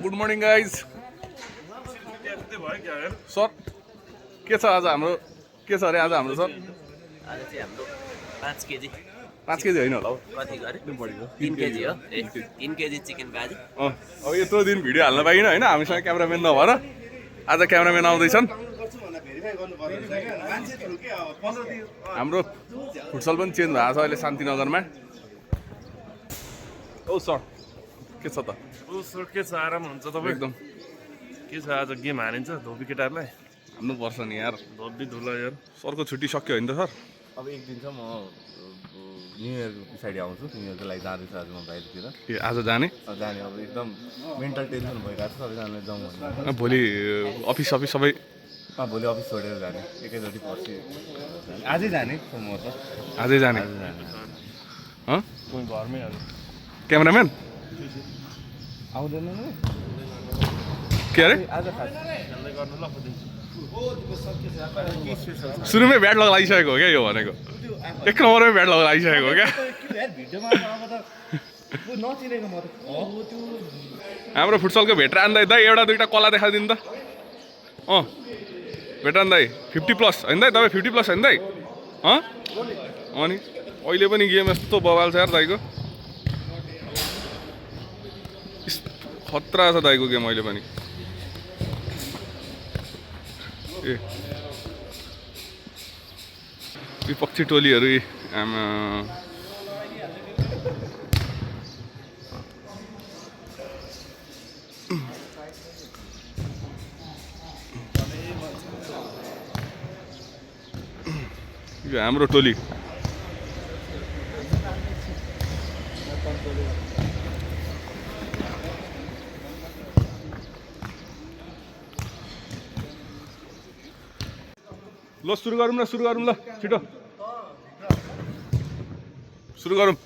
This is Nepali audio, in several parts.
गुड मर्निङ गाइज सर के छ आज हाम्रो के छ अरे आज हाम्रो सर आज चाहिँ हाम्रो 5 केजी 5 केजी होइन होला हौ कति गरे 3 केजी हो 3 केजी चिकन भाजी अब यत्रो दिन भिडियो हाल्न पाइनँ होइन हामीसँग क्यामेराम्यान नभएर आज क्यामेराम्यान आउँदैछन् हाम्रो फुटसल पनि चेन्ज भएको छ अहिले शान्तिनगरमा ओ सर के छ त सर के छ आराम हुन्छ तपाईँ एकदम के छ आज गेम हानिन्छ धोबी केटाहरूलाई हान्नु पर्छ नि यार धोबी धुला यार सरको छुट्टी सक्यो होइन त सर अब एक दिन छ म न्यु इयरको पछाडि आउँछु न्यु इयरको लागि जाँदैछु आज म बाहिरतिर के आज जाने जाने अब एकदम मेन्टल टेन्सन भइरहेको छ सबैजनाले जाउँ भनेर भोलि अफिस सबै भोलि अफिस छोडेर जाने एकैचोटि पर्सि आजै जाने म त आजै जाने हँ कोही घरमै हाल्नु क्यामेराम्यान आउँदैन नि के अरे आज खास खेल्दै गर्नु ल खोजिन्छु सुरुमै ब्याट लग लागिसकेको हो क्या यो भनेको एक नम्बरमै ब्याट लग लागिसकेको हो क्या भिडियोमा अब त नचिनेको म त हाम्रो फुटसलको भेटरान दाइ दाइ एउटा दुइटा कला देखाइदिनु त भेटरान दाइ 50+ होइन दाइ तपाईँ 50+ होइन दाइ अनि अहिले पनि गेम यस्तो बवाल छ यार दाइको खतरा छ दाइको गेम अहिले पनि ए विपक्षी टोलीहरू आमा यो हाम्रो टोली ल सुरु गरौँ ल छिटो सुरु गरौँ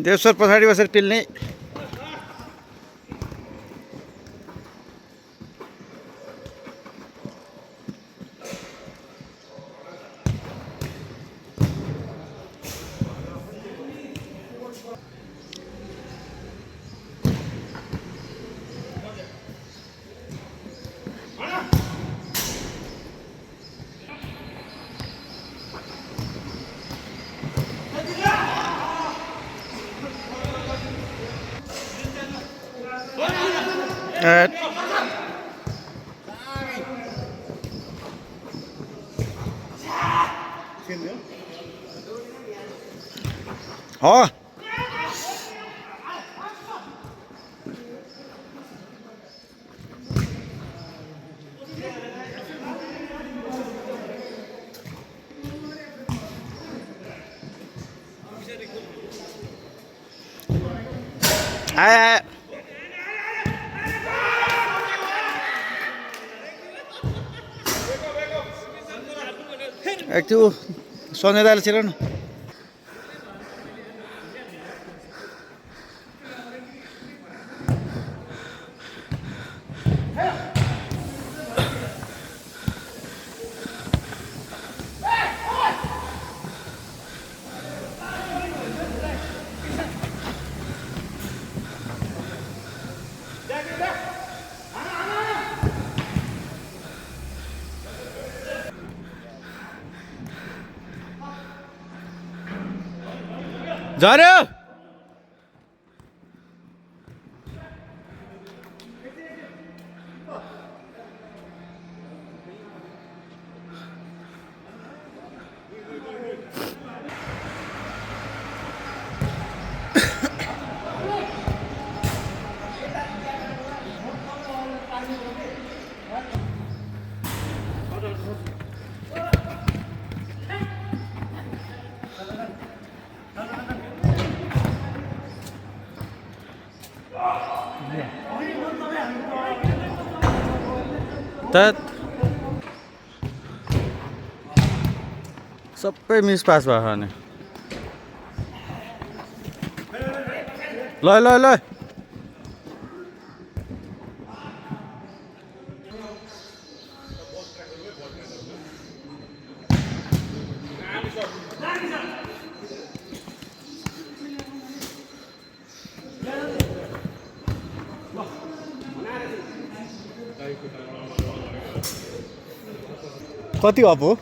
देवसर पछाडि बसेर टिल्ने हो आया एक त्यो सन्जय दाइले छिर न झऱ्यो सबै मिस पास भयो भने ल ल ल कति अप हो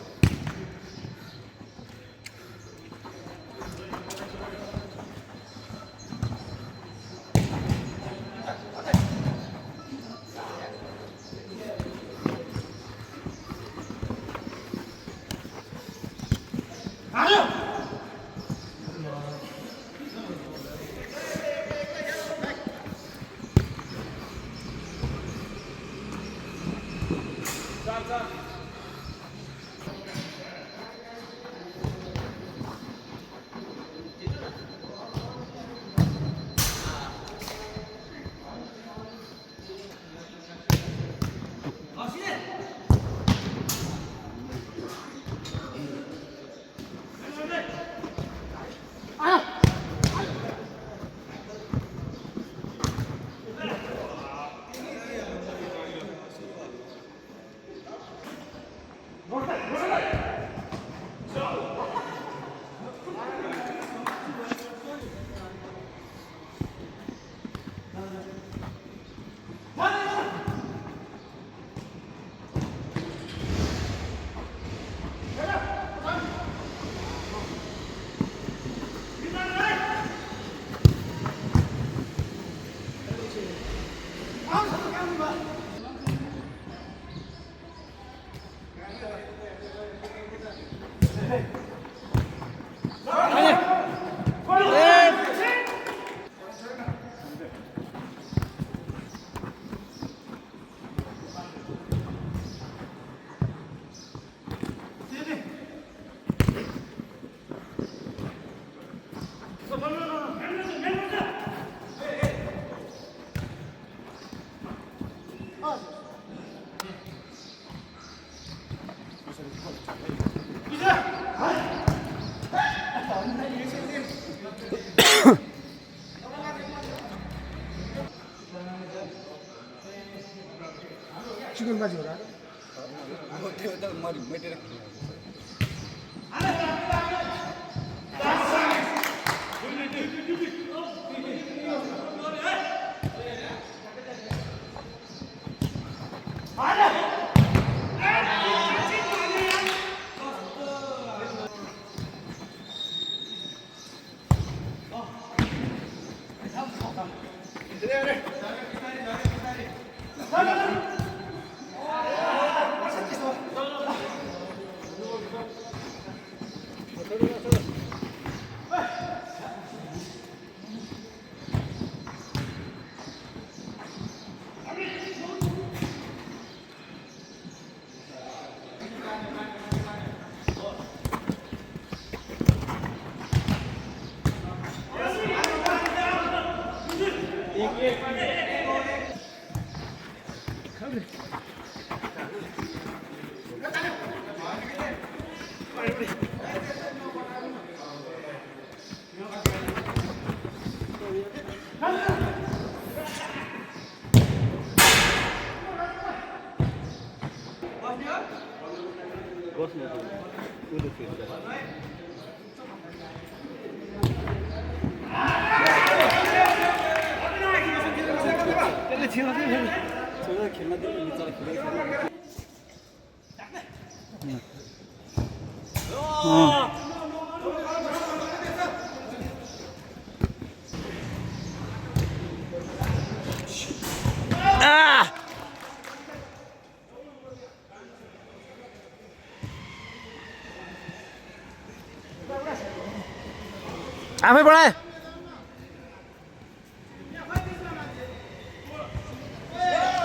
आफै बढाए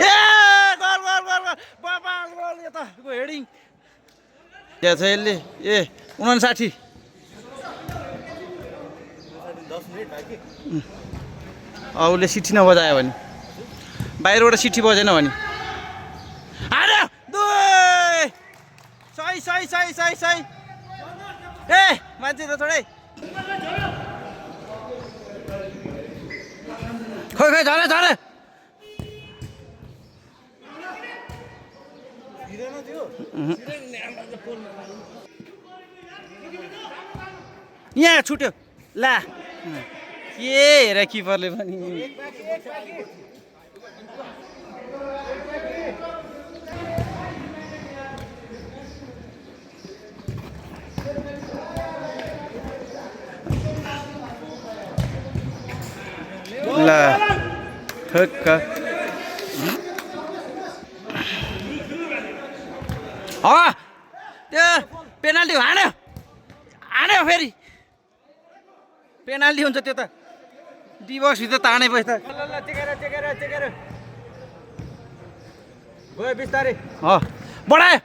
ए गोल गोल गोल गोल बाबा गोल यता को हेडिङ के छ यसले ए 59 उसले सिटी नबजायो भने बाहिरबाट सिटी बजेन भने अरे दुई सही सही सही सही सही ए मान्छे त छोडै खोइ खोइ झरे झरे यहाँ छुट्यो ला के हेर किपरले पनि ल ठक्क त्यो पेनाल्टी हान्यो हान्यो फेरि पेनाल्टी हुन्छ त्यो त डिभोर्सभित्र तानेपछि त बढायो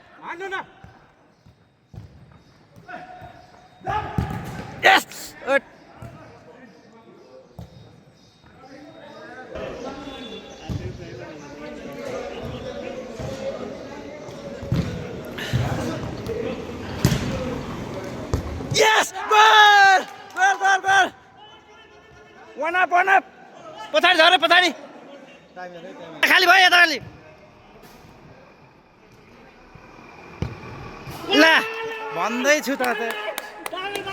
यस Yes! Goal! Goal! One up! पछाडि झरे पछाडि खाली भयो यता खाली ल भन्दैछु त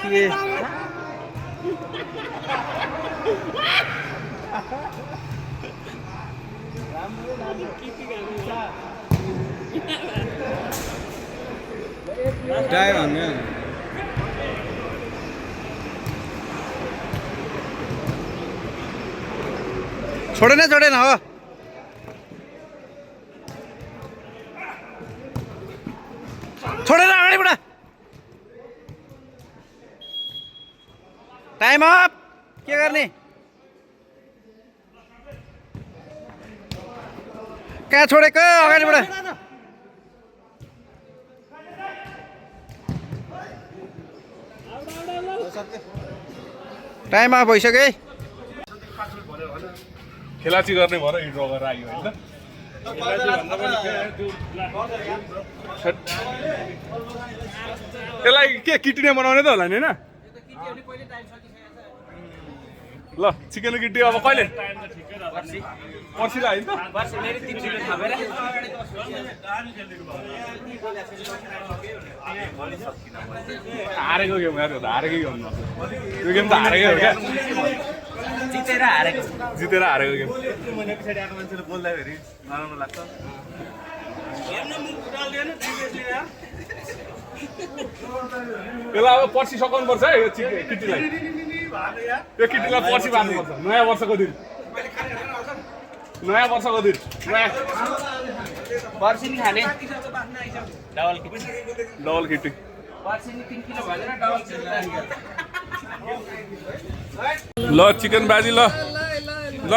के डाइ भन्ने छोडेन हो छोडेर अगाडि बढ टाइम अप के गर्ने कहाँ छोडेको अगाडि बढ टाइम अप भइसक्यो है खेलाची गर्ने भएर ड्र गरेर आयो होइन यसलाई के किटी नै बनाउने त होला नि होइन ल चिकन किटी अब कहिले पर्सि लाग्यो नि त हारेको गेम यार हारेकै गेम यो गेम त हारेकै हो क्या जितेर हारेको गेम मान्छेले बोल्दाखेरि नराम्रो लाग्छ यसलाई अब पर्सि सघाउनुपर्छ है यो किटीलाई यो किटीलाई पर्सि बाँध्नुपर्छ नयाँ वर्षको दिन पर्सि नि खाने डबल किटी ल चिकन बाजी ल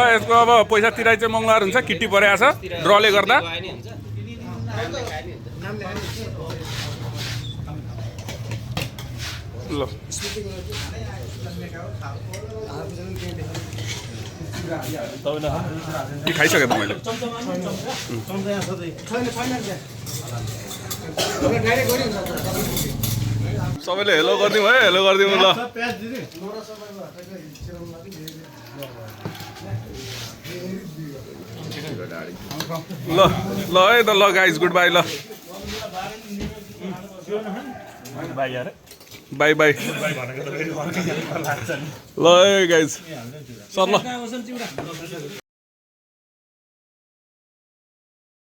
यसको अब पैसा तिराइ चाहिँ मङ्गलबार हुन्छ किटी परेको छ ड्रले गर्दा ल खाइसकेँ त मैले सबैले हेलो गरिदिउँ है हेलो गरिदिउँ ल ल है त ल गाइज गुड बाई ल बाई ल है गाइज सर ल